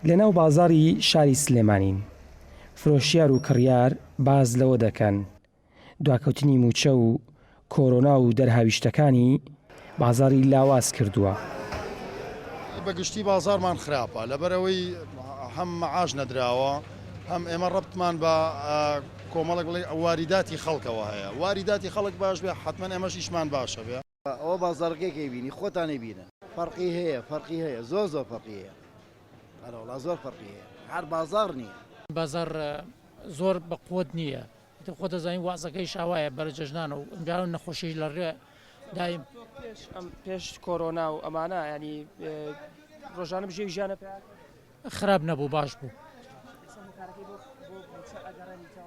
لەناو بازاڕی شاری سلێمانین. فرۆشیار و کڕیار باز لەوە دەکەن دواکەوتنی مووچە و کۆرۆنا و دەرهاویشتەکانی بازاڕی لاواز کردووە. بەگشتی بازارمان خراپە لەبەرەوەی هەم مەعاش نەدراوە، هەم ئێمە ڕەبتمان بە کۆمەڵک بڵێ واریداتی خەڵکەوە هەیە. واریداتی خەڵک باش بێ حتمما ئێمەش ئیشمان باشە بێ. ئەوە بازارەکەی بینی خۆتانی بینن فەرقی هەیە زۆر فەرقی هەیە هەرەوڵا زۆر فەرقی هەیە هەر بازار نییە. بازار زۆر بەقوت نییە خۆ دەزانین وازەکەی شاوایە بەرە جەژنانە و ئەمجاران نەخۆشی لە ڕێ دایم پێش کۆرۆنا و ئەمانە ینی ڕۆژانە بژێ ژیانە خراپ نەبوو باش بوو.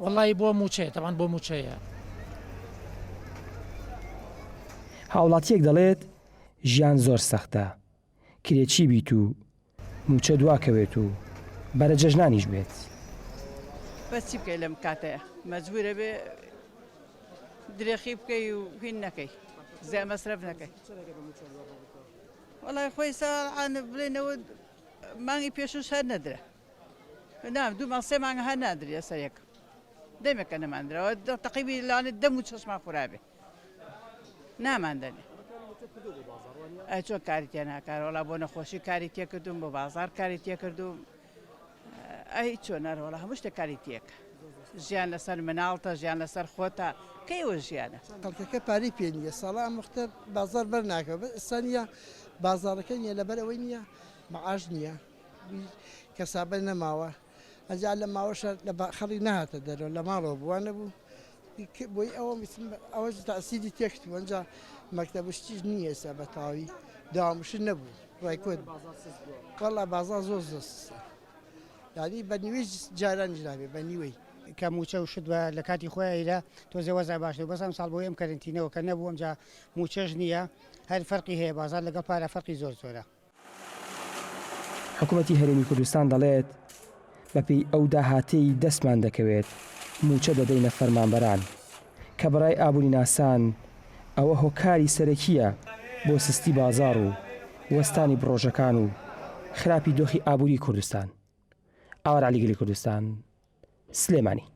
وەڵی بۆ مووچەیە تەمان بۆ مووچەیە. هاوڵاتیەک دەڵێت ژیان زۆر سەختە، کرێکی بیت و مووچە دواکەوێت و بەرە جەژنانیش بێت. بەس چی بکەی لەم کاتەیە مەجبورە بێ درێخی بکەی و هین نەکەی زیان مەسرەف نەکەی. وەڵای خۆی ساعان بڵێنەوە مانگی پێشوش هەر نەدرە نام دوو مانگ سێ مانگە هەر نادرێ سەر یەک دەمێکە نەماندرەوە تەقیبی لەوانێت دەم و چەشمان خورابێ ناماندنێ. ئەی چۆن کاری تێ ناکار وەڵا بۆ نەخۆشی کاری تێ کردوم بۆ بازار کاری تێ کردوم ئەی چۆن نەرەوەڵا هەموو شتێک کاری تێکە. ژیان لەسەر مناڵتە ژیان لەسەر خۆتە کەیوە ژیانە. خەڵکەکە پارەی پێ نییە ساڵان مختە بازار بەرناکەوە ئێستا نییە بازارەکە نییە لەبەر ئەوەی نییە مەعاش نییە کەسابە نەماوە ئەجا لە ماوەشە لە خەڵی نهاتە دەرەوە لە ماڵەوە بووانە بوو بۆی ئەوە تاسیدی تێکت وەنجا مەکتەبشتیش نییە ئێستا بە تاوی داوامشت نەبوو ڕایکۆت وەڵا بازار زۆر زۆستە یعنی بە نیوەی جارانی نابێ بە نیوەی کە مووچە و شتوە لە کاتی خۆیدا تۆزێ وەزای باش بەسم ساڵ بۆ ئەم کەرنتینەوە کە نەبووم جا مووچەش نییە هەر فەرقی هەیە بازار لەگەڵ پارە فەرقی زۆرە. حکوومەتی هەرێمی کوردستان دەڵێت بەپێی ئەو داهاتەی دەستمان دەکەوێت مووچە دەدەینە فەرمانبەران کە بەڕای ئابووری ناسان ئەوە هۆکاری سەرەکیە بۆ سستی بازار و وەستانی پرۆژەکان و خراپی دۆخی ئابووری کوردستان. ئاوار عەلیگەلی کوردستان سلێمانی.